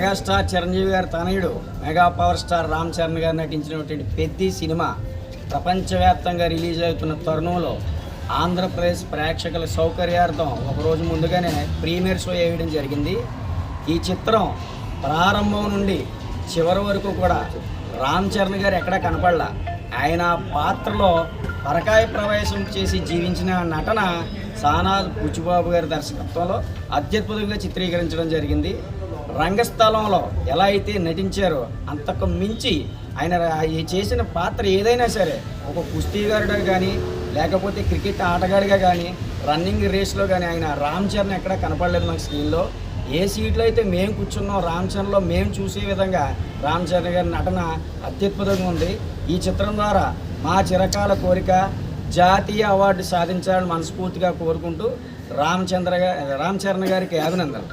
Megastar Chiranjeevi గారి తనయుడు mega power star Ram Charan గారు నటించినటువంటి పెద్ది సినిమా ప్రపంచవ్యాప్తంగా రిలీజ్ అవుతున్న తరుణంలో ఆంధ్రప్రదేశ్ ప్రేక్షకుల సౌకర్యార్థం ఒకరోజు ముందుగానే ప్రీమియర్ షో వేయడం జరిగింది. ఈ చిత్రం ప్రారంభం నుండి చివరి వరకు కూడా రామ్ చరణ్ గారు ఎక్కడా కనపడలా. ఆయన పాత్రలో పరకాయ ప్రవేశం చేసి జీవించిన నటన సానాజ్ బుచ్చిబాబు గారి దర్శకత్వంలో అత్యద్భుతంగా చిత్రీకరించడం జరిగింది. రంగస్థలంలో ఎలా అయితే నటించారో అంతకు మించి ఆయన చేసిన పాత్ర ఏదైనా సరే, ఒక కుస్తీగారుడుగా కానీ లేకపోతే క్రికెట్ ఆటగాడిగా కానీ రన్నింగ్ రేస్లో కానీ ఆయన రామ్ చరణ్ ఎక్కడా కనపడలేదు మనకి స్క్రీన్లో. ఏ సీట్లో అయితే మేము కూర్చున్నాం రామ్ చరణ్లో మేము చూసే విధంగా రామ్ చరణ్ గారి నటన అత్యద్భుతంగా ఉంది. ఈ చిత్రం ద్వారా మా చిరకాల కోరిక జాతీయ అవార్డు సాధించాలని మనస్ఫూర్తిగా కోరుకుంటూ రామ్ చరణ్ గారికి అభినందనలు.